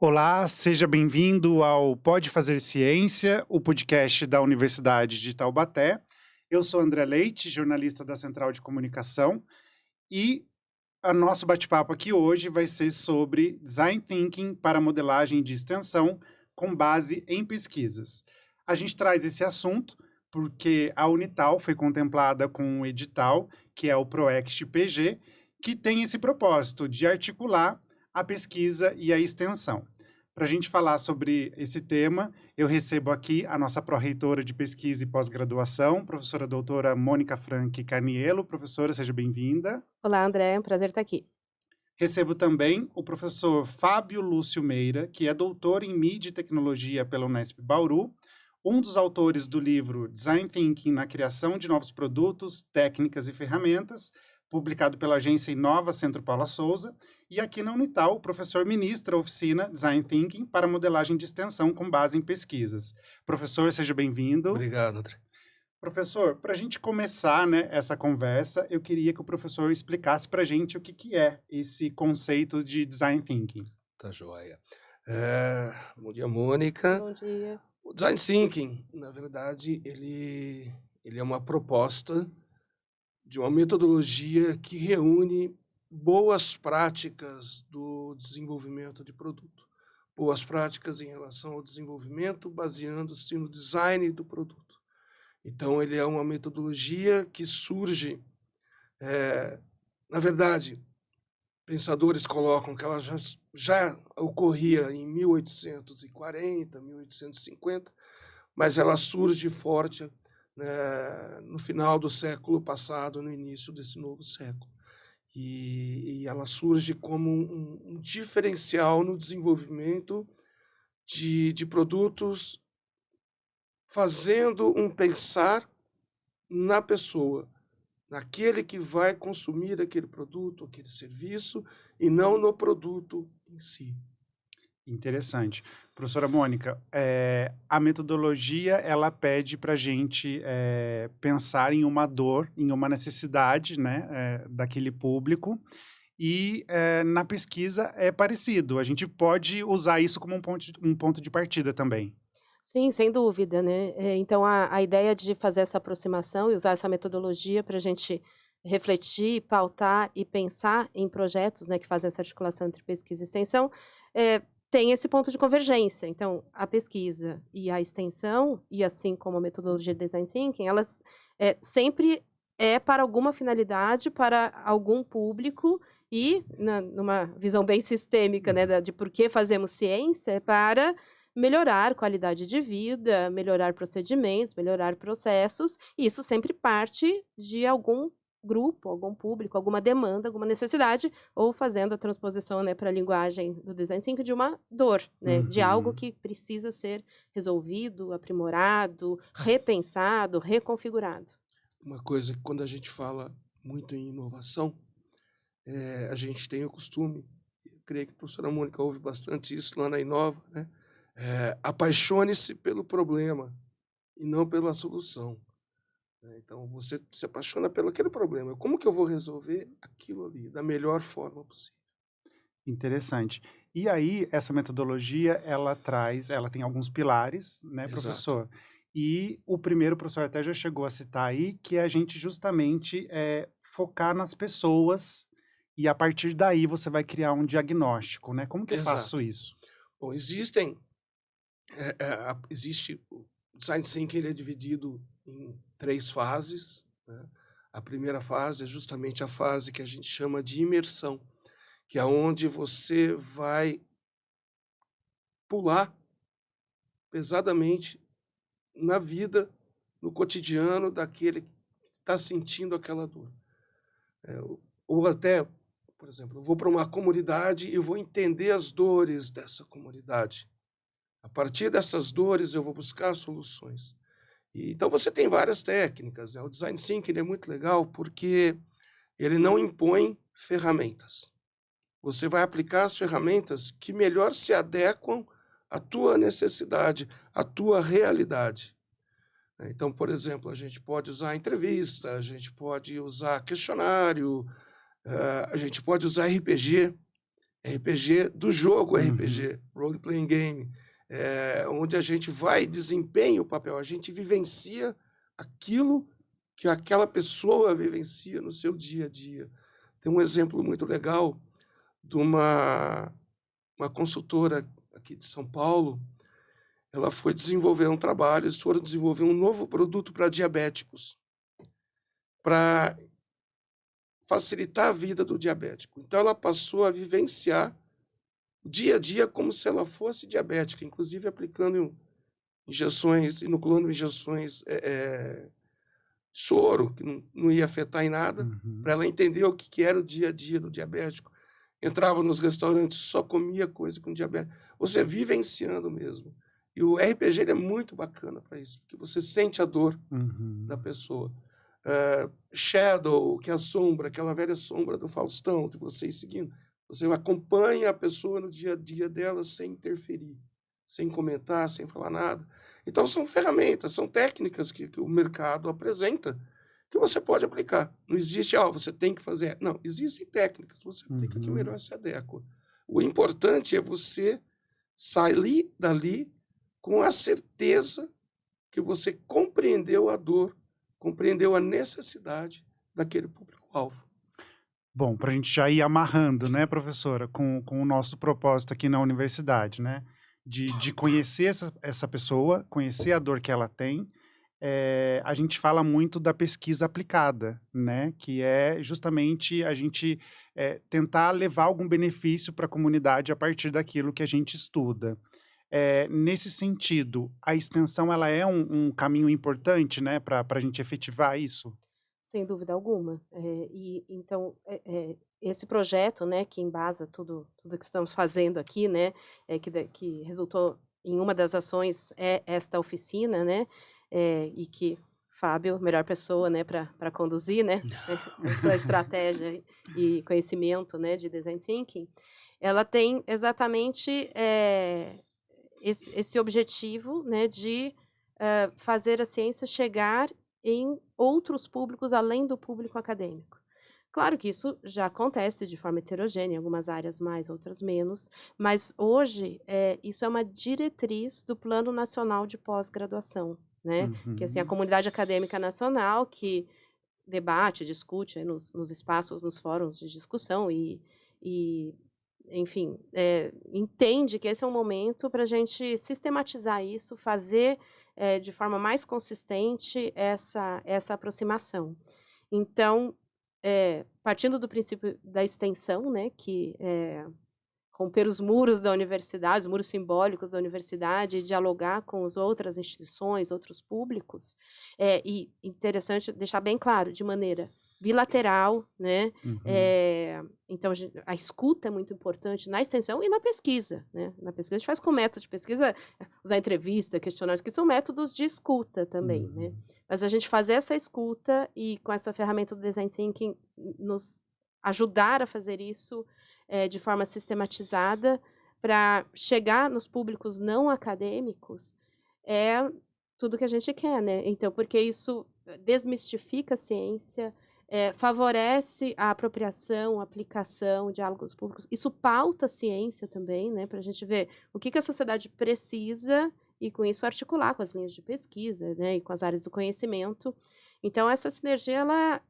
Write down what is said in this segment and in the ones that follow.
Olá, seja bem-vindo ao Pode Fazer Ciência, o podcast da Universidade de Taubaté. Eu sou André Leite, jornalista da Central de Comunicação, e o nosso bate-papo aqui hoje vai ser sobre Design Thinking para modelagem de extensão com base em pesquisas. A gente traz esse assunto porque a Unital foi contemplada com um edital, que é o ProExt PG, que tem esse propósito de articular a pesquisa e a extensão. Para a gente falar sobre esse tema, eu recebo aqui a nossa pró-reitora de pesquisa e pós-graduação, professora doutora Mônica Franchi Carniello. Professora, seja bem-vinda. Olá, André, é um prazer estar aqui. Recebo também o professor Fábio Lúcio Meira, que é doutor em Mídia e Tecnologia pela Unesp Bauru, um dos autores do livro Design Thinking na Criação de Novos Produtos, Técnicas e Ferramentas, publicado pela agência Inova Centro Paula Souza, e aqui na Unital, o professor ministra a oficina Design Thinking para modelagem de extensão com base em pesquisas. Professor, seja bem-vindo. Obrigado, André. Professor, para a gente começar, essa conversa, eu queria que o professor explicasse para a gente o que é esse conceito de Design Thinking. Tá joia. Bom dia, Mônica. Bom dia. O Design Thinking, na verdade, ele é uma proposta de uma metodologia que reúne boas práticas do desenvolvimento de produto. Boas práticas em relação ao desenvolvimento, baseando-se no design do produto. Então, ele é uma metodologia que surge, na verdade, pensadores colocam que ela já ocorria em 1840, 1850, mas ela surge forte no final do século passado, no início desse novo século. E ela surge como um diferencial no desenvolvimento de produtos, fazendo um pensar na pessoa, naquele que vai consumir aquele produto, aquele serviço, e não no produto em si. Interessante. Professora Mônica, a metodologia, ela pede para a gente pensar em uma dor, em uma necessidade, daquele público, e na pesquisa é parecido. A gente pode usar isso como um ponto de partida também. Sim, sem dúvida, né? Então, a ideia de fazer essa aproximação e usar essa metodologia para a gente refletir, pautar e pensar em projetos, né, que fazem essa articulação entre pesquisa e extensão, tem esse ponto de convergência. Então, a pesquisa e a extensão, e assim como a metodologia de Design Thinking, elas sempre para alguma finalidade, para algum público, e numa visão bem sistêmica, né, de por que fazemos ciência, é para melhorar qualidade de vida, melhorar procedimentos, melhorar processos, e isso sempre parte de algum grupo, algum público, alguma demanda, alguma necessidade, ou fazendo a transposição, né, para a linguagem do Design Thinking de uma dor, né, de algo que precisa ser resolvido, aprimorado, repensado, reconfigurado. Uma coisa que quando a gente fala muito em inovação, a gente tem o costume, eu creio que a professora Mônica ouve bastante isso lá na Inova, né? Apaixone-se pelo problema e não pela solução. Então, você se apaixona pelo aquele problema. Como que eu vou resolver aquilo ali da melhor forma possível? Interessante. E aí, essa metodologia, ela tem alguns pilares, né, Exato. professor? E o primeiro, o professor até já chegou a citar aí, que é a gente justamente focar nas pessoas e a partir daí você vai criar um diagnóstico, né? Como que eu faço Exato. isso? Bom, existe o Design Thinking, ele é dividido em 3 fases, né? A primeira fase é justamente a fase que a gente chama de imersão, que é onde você vai pular pesadamente na vida, no cotidiano daquele que está sentindo aquela dor. Ou até, por exemplo, eu vou para uma comunidade e eu vou entender as dores dessa comunidade. A partir dessas dores, eu vou buscar soluções. Então, você tem várias técnicas, né? O Design Thinking é muito legal porque ele não impõe ferramentas. Você vai aplicar as ferramentas que melhor se adequam à tua necessidade, à tua realidade. Então, por exemplo, a gente pode usar entrevista, a gente pode usar questionário, a gente pode usar RPG. RPG do jogo Uhum. RPG, Role Playing Game, onde a gente vai e desempenha o papel, a gente vivencia aquilo que aquela pessoa vivencia no seu dia a dia. Tem um exemplo muito legal de uma consultora aqui de São Paulo. Ela foi desenvolver um trabalho, eles foram desenvolver um novo produto para diabéticos, para facilitar a vida do diabético. Então, ela passou a vivenciar o dia a dia como se ela fosse diabética, inclusive aplicando injeções, inoculando injeções soro, que não ia afetar em nada, Uhum. para ela entender o que era o dia a dia do diabético. Entrava nos restaurantes, só comia coisa com diabetes. Ou seja, vivenciando mesmo. E o RPG ele é muito bacana para isso, porque você sente a dor Uhum. da pessoa. Shadow, que é a sombra, aquela velha sombra do Faustão, de vocês seguindo. Você acompanha a pessoa no dia a dia dela sem interferir, sem comentar, sem falar nada. Então, são ferramentas, são técnicas que o mercado apresenta que você pode aplicar. Não existe, você tem que fazer. Não, existem técnicas, você aplica que Uhum. melhor se adequa. O importante é você sair dali com a certeza que você compreendeu a dor, compreendeu a necessidade daquele público-alvo. Bom, para a gente já ir amarrando, né, professora, com o nosso propósito aqui na universidade, né, de conhecer essa pessoa, conhecer a dor que ela tem, a gente fala muito da pesquisa aplicada, né, que é justamente a gente tentar levar algum benefício para a comunidade a partir daquilo que a gente estuda. Nesse sentido, a extensão ela é um caminho importante, né, para a gente efetivar isso? Sem dúvida alguma. E então, esse projeto, né, que embasa tudo que estamos fazendo aqui, né, que resultou em uma das ações é esta oficina, né, e que Fábio, melhor pessoa, né, para conduzir, né, a sua estratégia e conhecimento, né, de design thinking, ela tem exatamente esse objetivo, né, de fazer a ciência chegar em outros públicos além do público acadêmico. Claro que isso já acontece de forma heterogênea, em algumas áreas mais, outras menos, mas hoje isso é uma diretriz do Plano Nacional de Pós-Graduação, né? Que assim, a Uhum. comunidade acadêmica nacional que debate, discute aí nos espaços, nos fóruns de discussão e enfim, entende que esse é um momento para a gente sistematizar isso, fazer de forma mais consistente essa aproximação. Então, partindo do princípio da extensão, né, que romper os muros da universidade, os muros simbólicos da universidade, e dialogar com as outras instituições, outros públicos, e interessante deixar bem claro, de maneira bilateral, né? Uhum. Então, a escuta é muito importante na extensão e na pesquisa, né? Na pesquisa a gente faz com método de pesquisa, usar entrevista, questionários, que são métodos de escuta também, né? Uhum. Mas a gente fazer essa escuta e com essa ferramenta do Design Thinking nos ajudar a fazer isso de forma sistematizada para chegar nos públicos não acadêmicos é tudo que a gente quer, né? Então, porque isso desmistifica a ciência, favorece a apropriação, a aplicação, diálogos públicos. Isso pauta a ciência também, né? Para a gente ver o que a sociedade precisa e, com isso, articular com as linhas de pesquisa, né? E com as áreas do conhecimento. Então, essa sinergia, ela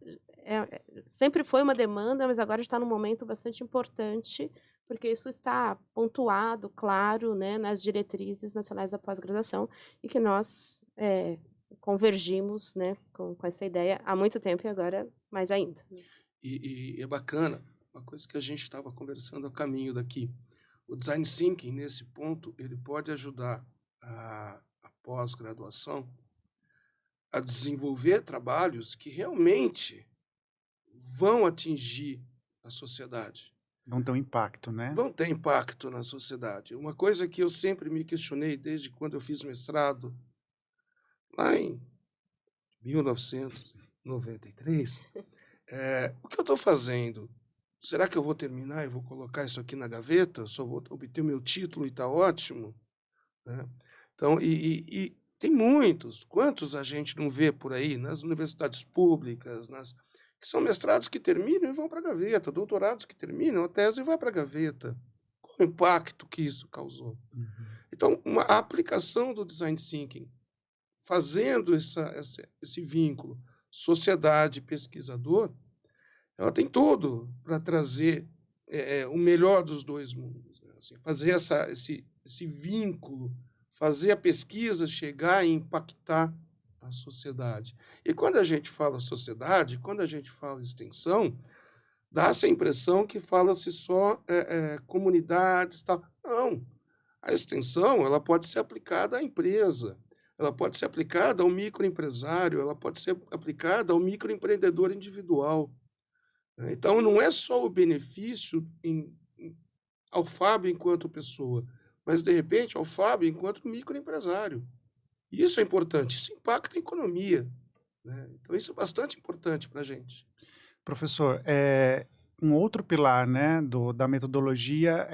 sempre foi uma demanda, mas agora está num momento bastante importante, porque isso está pontuado, claro, né, nas diretrizes nacionais da pós-graduação, e que nós convergimos, né, com essa ideia há muito tempo e agora mais ainda. E é bacana, uma coisa que a gente estava conversando a caminho daqui. O design thinking, nesse ponto, ele pode ajudar a pós-graduação a desenvolver trabalhos que realmente vão atingir a sociedade. Não tem um impacto, né? Vão ter impacto na sociedade. Uma coisa que eu sempre me questionei desde quando eu fiz mestrado, lá em 1993, o que eu estou fazendo? Será que eu vou terminar e vou colocar isso aqui na gaveta? Só vou obter o meu título e está ótimo? Né? Então, e tem muitos. Quantos a gente não vê por aí nas universidades públicas, que são mestrados que terminam e vão para a gaveta, doutorados que terminam, a tese vai para a gaveta. Qual o impacto que isso causou? Então, a aplicação do design thinking, fazendo esse vínculo sociedade-pesquisador, ela tem tudo para trazer o melhor dos dois mundos, né? Assim, fazer esse vínculo, fazer a pesquisa chegar e impactar a sociedade. E quando a gente fala sociedade, quando a gente fala extensão, dá-se a impressão que fala-se só comunidades, tal. Não. A extensão ela pode ser aplicada à empresa, ela pode ser aplicada ao microempresário, ela pode ser aplicada ao microempreendedor individual. Então, não é só o benefício ao Fábio enquanto pessoa, mas, de repente, ao Fábio enquanto microempresário. Isso é importante, isso impacta a economia, né? Então, isso é bastante importante para a gente. Professor, um outro pilar, né, da metodologia,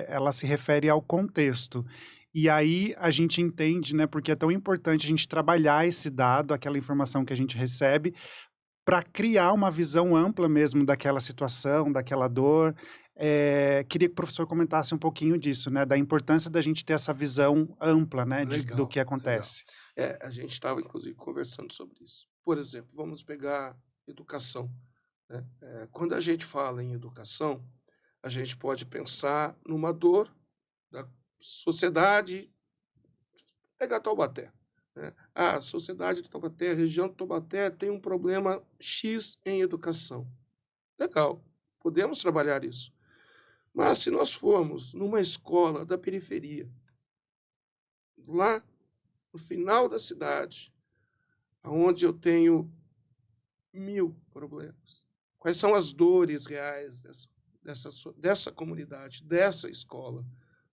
ela se refere ao contexto. E aí a gente entende, né, porque é tão importante a gente trabalhar esse dado, aquela informação que a gente recebe, para criar uma visão ampla mesmo daquela situação, daquela dor. Queria que o professor comentasse um pouquinho disso, né, da importância da gente ter essa visão ampla, né, do que acontece. A gente estava, inclusive, conversando sobre isso. Por exemplo, vamos pegar educação, né? Quando a gente fala em educação, a gente pode pensar numa dor da sociedade, pegar Taubaté, né? A sociedade de Taubaté, a região de Taubaté tem um problema X em educação. Legal, podemos trabalhar isso. Mas se nós formos numa escola da periferia, lá no final da cidade, onde eu tenho 1000 problemas, quais são as dores reais dessa comunidade, dessa escola,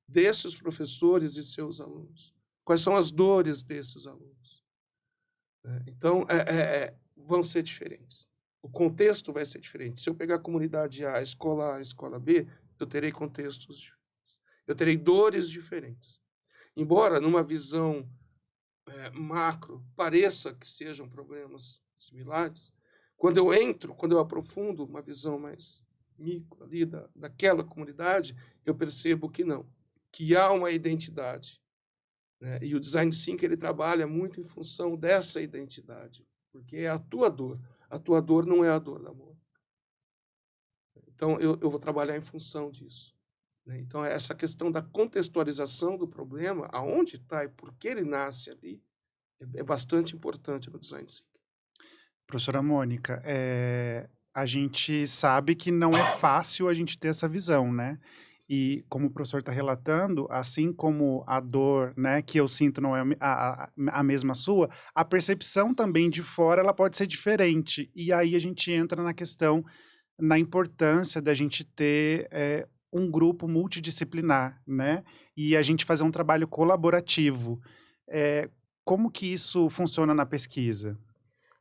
desses professores e seus alunos? Quais são as dores desses alunos? Então, vão ser diferentes. O contexto vai ser diferente. Se eu pegar a comunidade A, a escola B, eu terei contextos diferentes. Eu terei dores diferentes. Embora, numa visão macro, pareça que sejam problemas similares, quando eu aprofundo uma visão mais micro ali daquela comunidade, eu percebo que não, que há uma identidade, né? E o design thinking ele trabalha muito em função dessa identidade, porque é a tua dor não é a dor da outra. Então, eu vou trabalhar em função disso, né? Então, essa questão da contextualização do problema, aonde está e por que ele nasce ali, é bastante importante no design thinking. Professora Mônica, a gente sabe que não é fácil a gente ter essa visão, né? E como o professor está relatando, assim como a dor, né, que eu sinto não é a mesma sua, a percepção também de fora ela pode ser diferente. E aí a gente entra na questão, na importância da gente ter um grupo multidisciplinar, né? E a gente fazer um trabalho colaborativo. Como que isso funciona na pesquisa?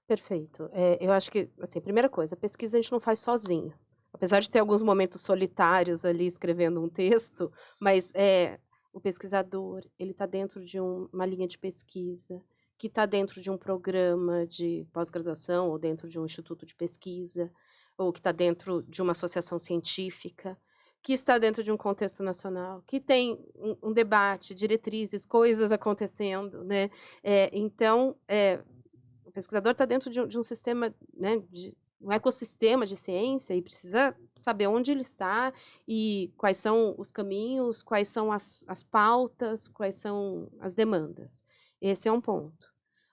Perfeito. Eu acho que, assim, primeira coisa, a pesquisa a gente não faz sozinho. Apesar de ter alguns momentos solitários ali escrevendo um texto, mas o pesquisador, ele está dentro de uma linha de pesquisa, que está dentro de um programa de pós-graduação, ou dentro de um instituto de pesquisa, ou que está dentro de uma associação científica, que está dentro de um contexto nacional, que tem um debate, diretrizes, coisas acontecendo, né? Então, o pesquisador está dentro de um sistema, né, um ecossistema de ciência e precisa saber onde ele está e quais são os caminhos, quais são as pautas, quais são as demandas. Esse é um ponto.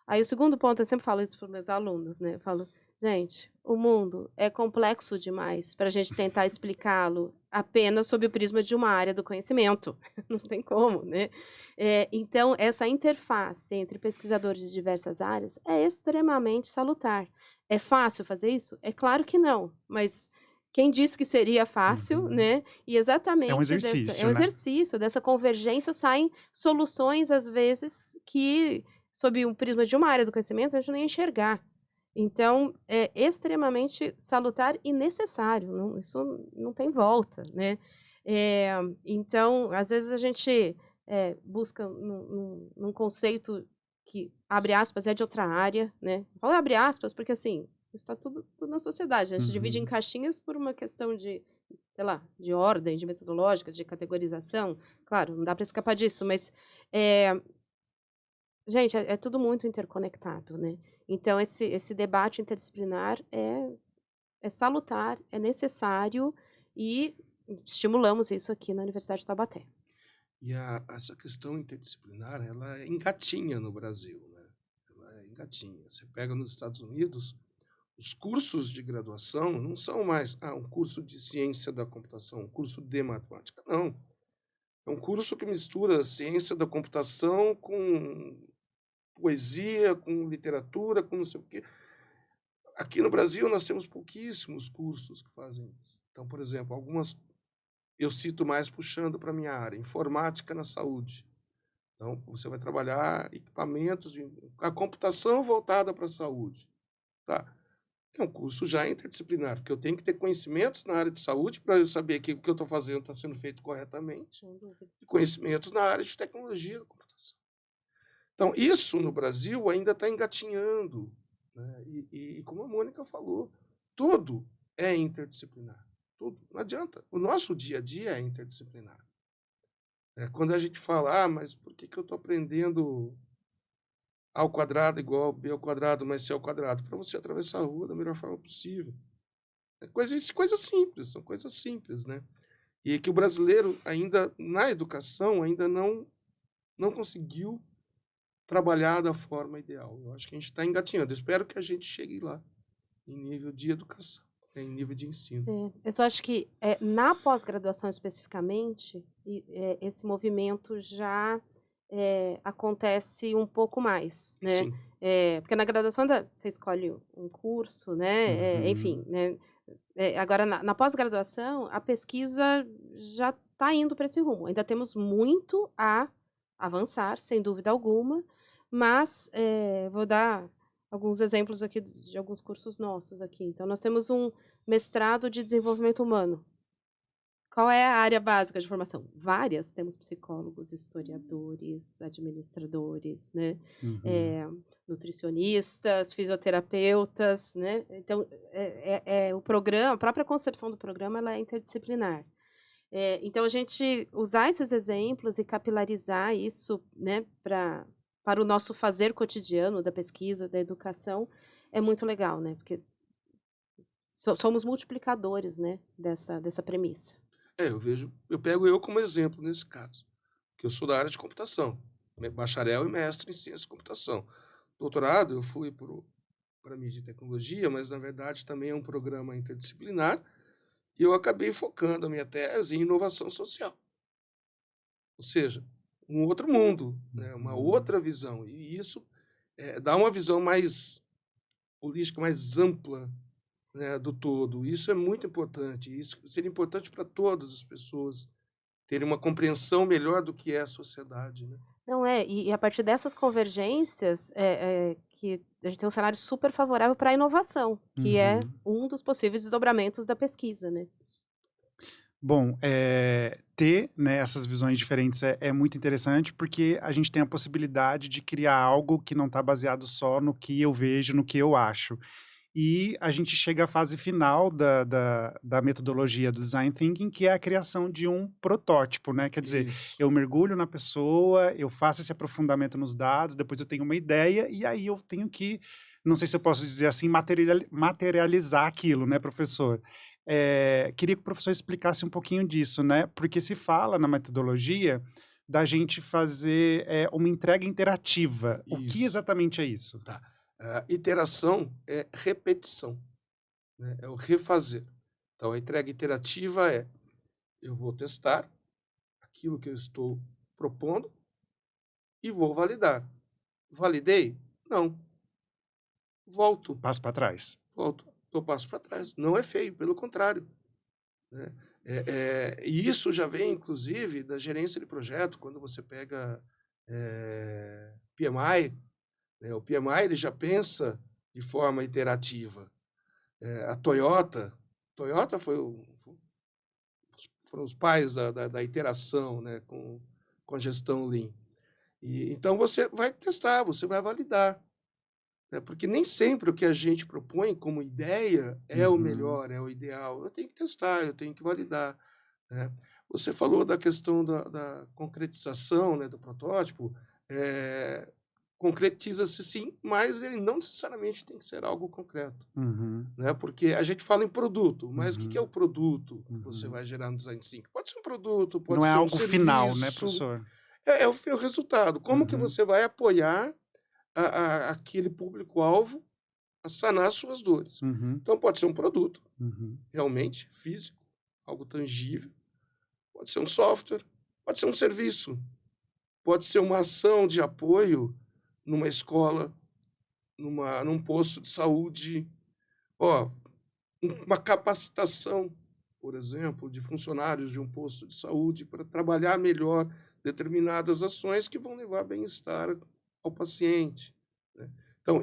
Aí o segundo ponto, eu sempre falo isso para os meus alunos, né? Eu falo, gente, o mundo é complexo demais para a gente tentar explicá-lo apenas sob o prisma de uma área do conhecimento. Não tem como, né? Então, essa interface entre pesquisadores de diversas áreas é extremamente salutar. É fácil fazer isso? É claro que não, mas quem disse que seria fácil, né? E exatamente é um exercício, exercício, dessa convergência saem soluções, às vezes, que, sob o prisma de uma área do conhecimento, a gente não ia enxergar. Então, é extremamente salutar e necessário, isso não tem volta, né? Então, às vezes a gente busca num conceito que, abre aspas, é de outra área, né? Falo abre aspas porque, assim, Isso está tudo na sociedade. A gente divide em Uhum. caixinhas por uma questão de, sei lá, de ordem, de metodológica, de categorização. Claro, não dá para escapar disso, mas é, gente, é tudo muito interconectado, né? Então, esse debate interdisciplinar é salutar, é necessário e estimulamos isso aqui na Universidade de Taubaté. E essa questão interdisciplinar, ela é engatinha no Brasil, né? Ela é engatinha. Você pega nos Estados Unidos, os cursos de graduação não são mais um curso de ciência da computação, um curso de matemática. Não. É um curso que mistura ciência da computação com poesia, com literatura, com não sei o quê. Aqui no Brasil nós temos pouquíssimos cursos que fazem isso. Então, por exemplo, algumas eu cito mais puxando para a minha área, informática na saúde. Então, você vai trabalhar equipamentos, a computação voltada para a saúde. Tá? É um curso já interdisciplinar, porque eu tenho que ter conhecimentos na área de saúde para eu saber que o que eu estou fazendo está sendo feito corretamente, Sem dúvida. e conhecimentos na área de tecnologia da computação. Então, isso no Brasil ainda está engatinhando. Né? E como a Mônica falou, tudo é interdisciplinar. Tudo. Não adianta. O nosso dia a dia é interdisciplinar. Quando a gente fala, mas por que eu estou aprendendo A ao quadrado igual B ao quadrado mais C ao quadrado? Para você atravessar a rua da melhor forma possível. Coisas simples, são coisas simples, né? E que o brasileiro ainda, na educação, ainda não conseguiu trabalhar da forma ideal. Eu acho que a gente está engatinhando. Eu espero que a gente chegue lá, em nível de educação, em nível de ensino. Eu só acho que na pós-graduação especificamente, esse movimento já acontece um pouco mais, né? Sim. Porque na graduação você escolhe um curso, né? Enfim, Uhum. né? Agora, na pós-graduação, a pesquisa já está indo para esse rumo. Ainda temos muito a avançar, sem dúvida alguma, mas vou dar alguns exemplos aqui de alguns cursos nossos aqui. Então, nós temos um mestrado de desenvolvimento humano. Qual é a área básica de formação? Várias. Temos psicólogos, historiadores, administradores, né? Uhum. Nutricionistas, fisioterapeutas, né? Então, o programa, a própria concepção do programa, ela é interdisciplinar. Então, a gente usar esses exemplos e capilarizar isso, né, para o nosso fazer cotidiano da pesquisa, da educação, é muito legal, né? Porque somos multiplicadores, né, dessa premissa. Eu pego eu como exemplo nesse caso, que eu sou da área de computação, bacharel e mestre em ciência de computação. Doutorado, eu fui para mídia e tecnologia, mas na verdade também é um programa interdisciplinar, e eu acabei focando a minha tese em inovação social. Ou seja, um outro mundo, né? Uma outra visão. E isso dá uma visão mais holística, mais ampla, né, do todo. Isso é muito importante. Isso seria importante para todas as pessoas terem uma compreensão melhor do que é a sociedade, né? Não e a partir dessas convergências, que a gente tem um cenário super favorável para a inovação, que é Uhum. um dos possíveis desdobramentos da pesquisa, né? Bom, ter, né, essas visões diferentes é muito interessante porque a gente tem a possibilidade de criar algo que não está baseado só no que eu vejo, no que eu acho. E a gente chega à fase final da metodologia do Design Thinking, que é a criação de um protótipo, né? Quer dizer, Isso. eu mergulho na pessoa, eu faço esse aprofundamento nos dados, depois eu tenho uma ideia, e aí eu tenho que, não sei se eu posso dizer assim, materializar aquilo, né, professor? Queria que o professor explicasse um pouquinho disso, né? Porque se fala na metodologia da gente fazer uma entrega interativa. O que Isso. exatamente é isso? Tá. Iteração é repetição, né? É o refazer. Então, a entrega iterativa é: eu vou testar aquilo que eu estou propondo e vou validar. Validei? Não. Volto. Passo para trás. Volto. Dou passo para trás. Não é feio, pelo contrário, né? E isso já vem, inclusive, da gerência de projeto, quando você pega PMI, né? O PMI ele já pensa de forma iterativa. A Toyota foram os pais da iteração, né? com a gestão Lean. Então, você vai testar, você vai validar. né? Porque nem sempre o que a gente propõe como ideia é o Uhum. melhor, é o ideal. Eu tenho que testar, eu tenho que validar, né? Você falou da questão da concretização, né, do protótipo. eh, Concretiza-se sim, mas ele não necessariamente tem que ser algo concreto, Uhum. né? Porque a gente fala em produto, mas o que que é Uhum. o produto que você Uhum. vai gerar no design thinking? Pode ser um produto, Não pode é ser um algo final, né, serviço, professor? é o resultado. Como que Uhum. você vai apoiar aquele público-alvo a sanar suas dores? Uhum. Então pode ser um produto, Uhum. realmente, físico, algo tangível, pode ser um software, pode ser um serviço, pode ser uma ação de apoio numa escola, num posto de saúde, ó, uma capacitação, por exemplo, de funcionários de um posto de saúde para trabalhar melhor determinadas ações que vão levar bem-estar ao paciente, né? Então,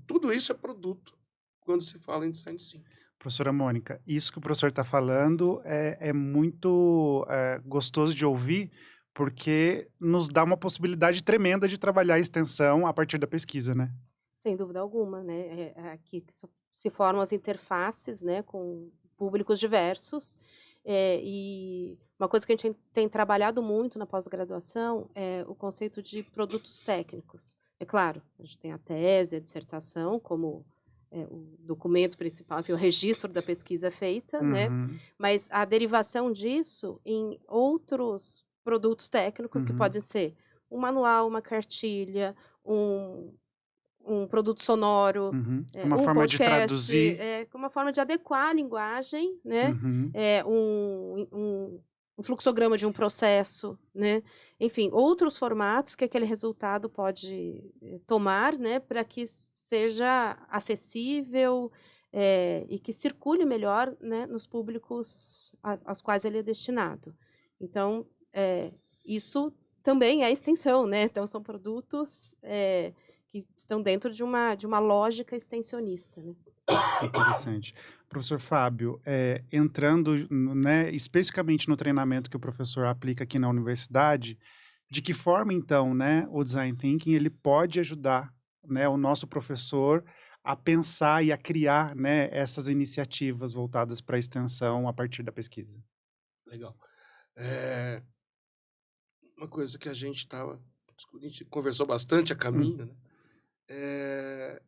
tudo isso é produto quando se fala em design thinking. Professora Mônica, isso que o professor está falando é muito gostoso de ouvir, porque nos dá uma possibilidade tremenda de trabalhar a extensão a partir da pesquisa, né? Sem dúvida alguma, né, aqui que se formam as interfaces, né, com públicos diversos, e uma coisa que a gente tem trabalhado muito na pós-graduação é o conceito de produtos técnicos. É claro, a gente tem a tese, a dissertação como, o documento principal, enfim, o registro da pesquisa feita, né, Uhum. mas a derivação disso em outros produtos técnicos que Uhum. podem ser um manual, uma cartilha, um produto sonoro, Uhum. É uma um forma de podcast, traduzir. uma forma de adequar a linguagem, né, Uhum. um fluxograma de um processo, né, enfim, outros formatos que aquele resultado pode, tomar, né, para que seja acessível, e que circule melhor, né, nos públicos aos quais ele é destinado. Então, isso também é extensão, né, então são produtos, que estão dentro de uma lógica extensionista, né. Interessante. Professor Fábio, entrando, né, especificamente no treinamento que o professor aplica aqui na universidade, de que forma, então, né, o Design Thinking ele pode ajudar, né, o nosso professor a pensar e a criar, né, essas iniciativas voltadas para a extensão a partir da pesquisa? Legal. Eh, uma coisa que a gente conversou bastante a Hum. caminho, né? É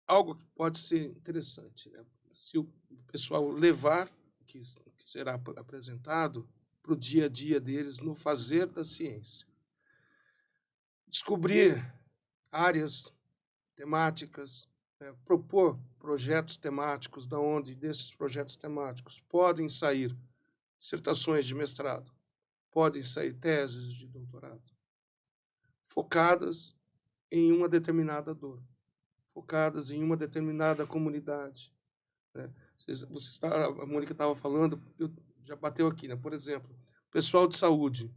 algo que pode ser interessante, né? Se o pessoal levar o que será apresentado para o dia a dia deles no fazer da ciência. Descobrir áreas temáticas, propor projetos temáticos, da onde desses projetos temáticos podem sair dissertações de mestrado, podem sair teses de doutorado, focadas em uma determinada dor, focadas em uma determinada comunidade, né? A Mônica estava falando, já bateu aqui, né? Por exemplo, pessoal de saúde.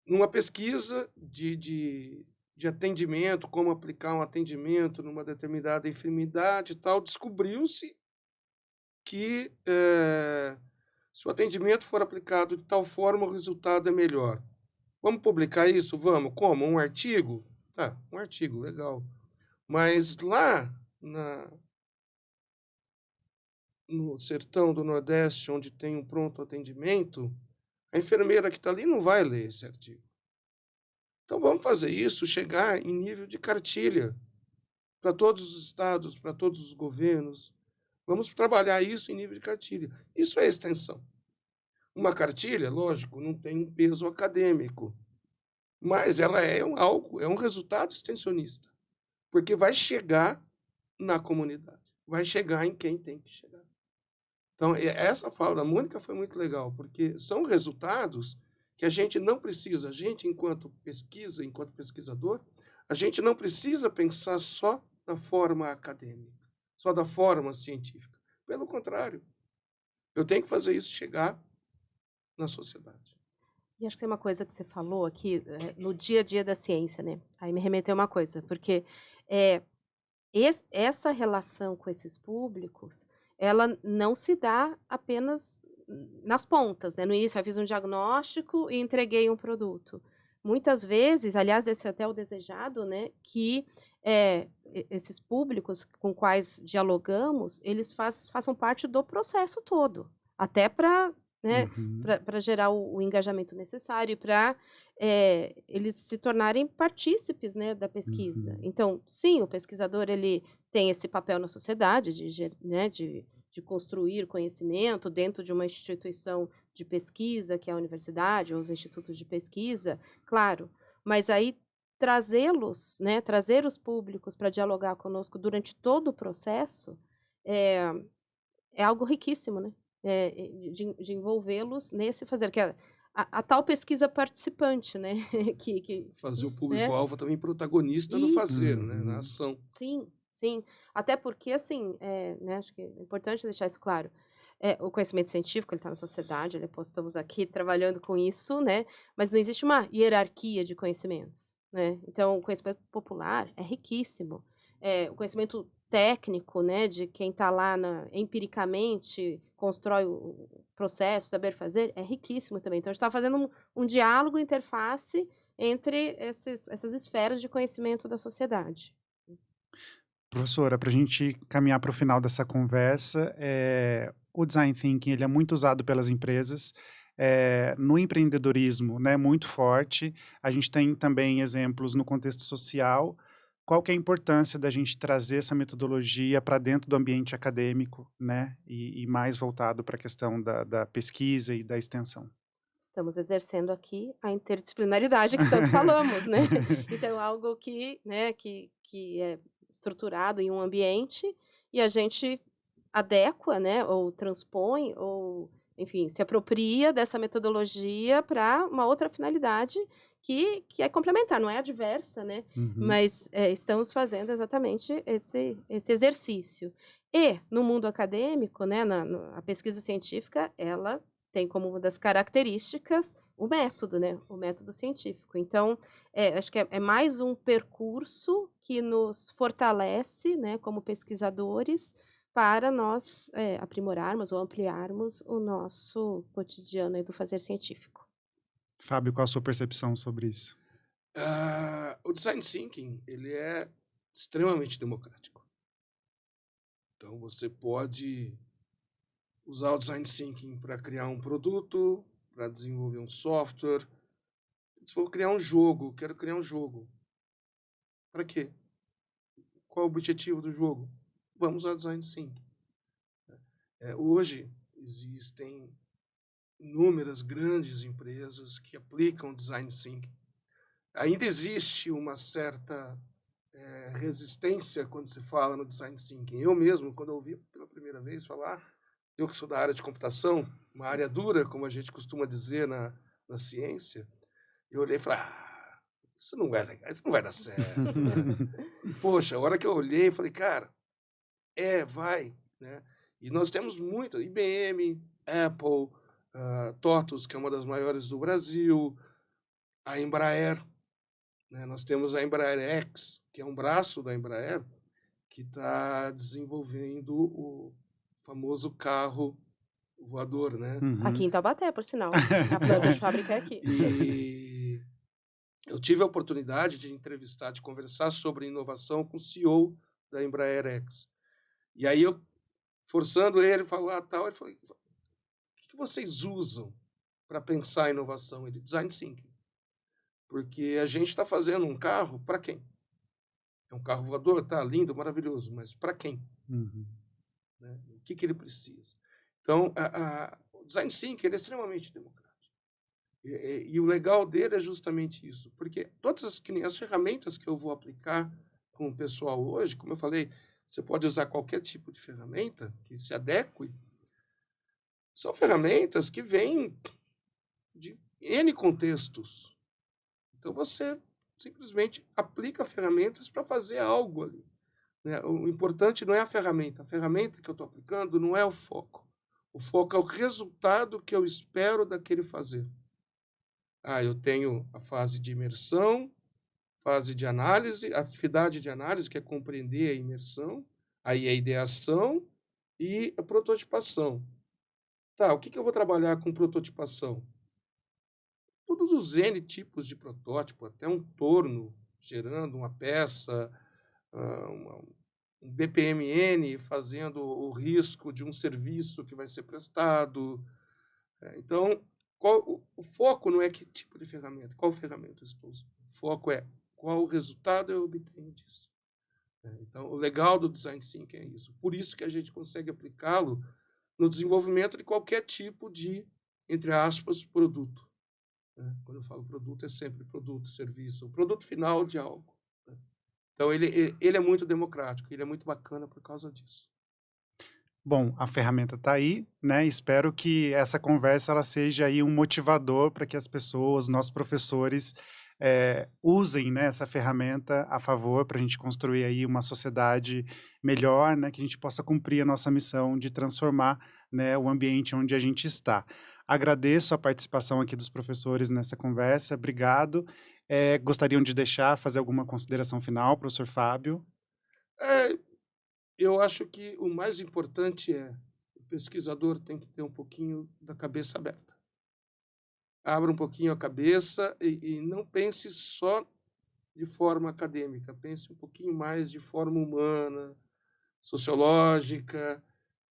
Numa pesquisa de atendimento, como aplicar um atendimento numa determinada enfermidade e tal, descobriu-se que se o atendimento for aplicado de tal forma, o resultado é melhor. Vamos publicar isso? Vamos. Como? Um artigo? Tá, um artigo, legal. Mas lá no sertão do Nordeste, onde tem um pronto atendimento, a enfermeira que está ali não vai ler esse artigo. Então vamos fazer isso chegar em nível de cartilha para todos os estados, para todos os governos. Vamos trabalhar isso em nível de cartilha. Isso é extensão. Uma cartilha, lógico, não tem um peso acadêmico, mas ela é é um resultado extensionista, porque vai chegar na comunidade, vai chegar em quem tem que chegar. Então, essa fala da Mônica foi muito legal, porque são resultados que a gente não precisa, a gente, enquanto pesquisador, a gente não precisa pensar só da forma acadêmica, só da forma científica. Pelo contrário, eu tenho que fazer isso chegar na sociedade. E acho que tem uma coisa que você falou aqui, no dia a dia da ciência, né, aí me remeteu uma coisa, porque, eh, essa relação com esses públicos, ela não se dá apenas nas pontas, né, no início eu fiz um diagnóstico e entreguei um produto. Muitas vezes, aliás, esse é até o desejado, né, que, esses públicos com quais dialogamos, eles façam parte do processo todo, até para, né, Uhum. para gerar o engajamento necessário, para eles se tornarem partícipes, né, da pesquisa. Uhum. Então, sim, o pesquisador ele tem esse papel na sociedade né, de construir conhecimento dentro de uma instituição de pesquisa, que é a universidade ou os institutos de pesquisa, claro, mas aí trazê-los, né, trazer os públicos para dialogar conosco durante todo o processo é, é algo riquíssimo, né? De envolvê-los nesse fazer, que é a tal pesquisa participante, né? Fazer o Né? público-alvo também protagonista no fazer, né? Na Uhum. ação. Sim, sim. Até porque, assim, né, acho que é importante deixar isso claro. O conhecimento científico, ele está na sociedade, estamos aqui trabalhando com isso, né? Mas não existe uma hierarquia de conhecimentos, né? Então, o conhecimento popular é riquíssimo. O conhecimento técnico, né, de quem está lá empiricamente, constrói o processo, saber fazer, é riquíssimo também. Então, a gente está fazendo um diálogo, interface entre essas esferas de conhecimento da sociedade. Professora, para a gente caminhar para o final dessa conversa, o design thinking ele é muito usado pelas empresas, no empreendedorismo, né, muito forte. A gente tem também exemplos no contexto social. Qual que é a importância da gente trazer essa metodologia para dentro do ambiente acadêmico, né, e mais voltado para a questão da pesquisa e da extensão? Estamos exercendo aqui a interdisciplinaridade que tanto falamos, né. Então algo que, né, que é estruturado em um ambiente e a gente adequa, né, ou transpõe ou, enfim, se apropria dessa metodologia para uma outra finalidade que é complementar, não é adversa, né, Uhum. mas, estamos fazendo exatamente esse exercício. E no mundo acadêmico, né, a pesquisa científica, ela tem como uma das características o método, né, o método científico. Então, acho que é mais um percurso que nos fortalece, né, como pesquisadores, para nós, aprimorarmos ou ampliarmos o nosso cotidiano aí do fazer científico. Fábio, qual a sua percepção sobre isso? O design thinking, ele é extremamente democrático. Então, você pode usar o design thinking para criar um produto, para desenvolver um software. Se for criar um jogo, quero criar um jogo. Para quê? Qual o objetivo do jogo? Vamos usar design thinking. Hoje, existem inúmeras grandes empresas que aplicam design thinking. Ainda existe uma certa resistência quando se fala no design thinking. Eu mesmo, quando eu ouvi pela primeira vez falar, eu que sou da área de computação, uma área dura, como a gente costuma dizer na ciência, eu olhei e falei, isso não é legal, isso não vai dar certo, né? E, poxa, a hora que eu olhei, falei, cara, vai, né? E nós temos muitas, IBM, Apple, TOTUS, que é uma das maiores do Brasil, a Embraer, né? Nós temos a Embraer X, que é um braço da Embraer, que está desenvolvendo o famoso carro voador, né? Aqui Uhum. em Taubaté, por sinal. A planta de fábrica é aqui. E eu tive a oportunidade de entrevistar, de conversar sobre inovação com o CEO da Embraer X. E aí eu, forçando ele, falou, tal, ele falou, o que vocês usam para pensar a inovação? Ele, design thinking. Porque a gente está fazendo um carro para quem? É um carro voador, tá lindo, maravilhoso, mas para quem? Uhum. Né? O que ele precisa? Então, o design thinking ele é extremamente democrático. E o legal dele é justamente isso, porque todas as ferramentas que eu vou aplicar com o pessoal hoje, como eu falei, você pode usar qualquer tipo de ferramenta que se adeque, são ferramentas que vêm de N contextos. Então, você simplesmente aplica ferramentas para fazer algo ali, né? O importante não é a ferramenta que eu estou aplicando não é o foco. O foco é o resultado que eu espero daquele fazer. Eu tenho a fase de imersão, fase de análise, atividade de análise, que é compreender a imersão, aí a ideação e a prototipação. Tá, o que eu vou trabalhar com prototipação? Todos os N tipos de protótipo, até um torno gerando uma peça, um BPMN fazendo o risco de um serviço que vai ser prestado. Então, o foco não é que tipo de ferramenta, qual ferramenta eu estou usando. O foco é qual o resultado eu obtenho disso. Então, o legal do Design Thinking é isso. Por isso que a gente consegue aplicá-lo no desenvolvimento de qualquer tipo de, entre aspas, produto. Quando eu falo produto, é sempre produto, serviço, o produto final de algo. Então, ele é muito democrático, ele é muito bacana por causa disso. Bom, a ferramenta está aí, né? Espero que essa conversa ela seja aí um motivador para que as pessoas, nossos professores, usem, né, essa ferramenta a favor para a gente construir aí uma sociedade melhor, né? Que a gente possa cumprir a nossa missão de transformar, né, o ambiente onde a gente está. Agradeço a participação aqui dos professores nessa conversa, obrigado. Gostariam de fazer alguma consideração final, professor Fábio? Eu acho que o mais importante o pesquisador tem que ter um pouquinho da cabeça aberta. Abra um pouquinho a cabeça e não pense só de forma acadêmica, pense um pouquinho mais de forma humana, sociológica,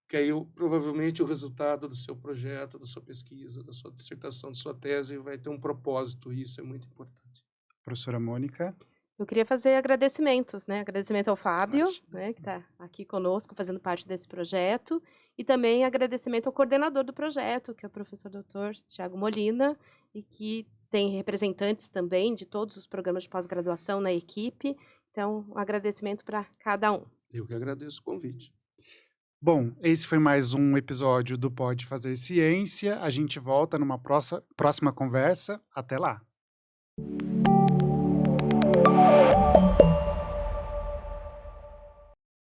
que aí provavelmente o resultado do seu projeto, da sua pesquisa, da sua dissertação, da sua tese vai ter um propósito, e isso é muito importante. Professora Mônica? Eu queria fazer agradecimentos, né? Agradecimento ao Fábio, Ótimo. né, que está aqui conosco, fazendo parte desse projeto, e também agradecimento ao coordenador do projeto, que é o professor doutor Tiago Molina, e que tem representantes também de todos os programas de pós-graduação na equipe. Então, um agradecimento para cada um. Eu que agradeço o convite. Bom, esse foi mais um episódio do Pode Fazer Ciência. A gente volta numa próxima conversa. Até lá!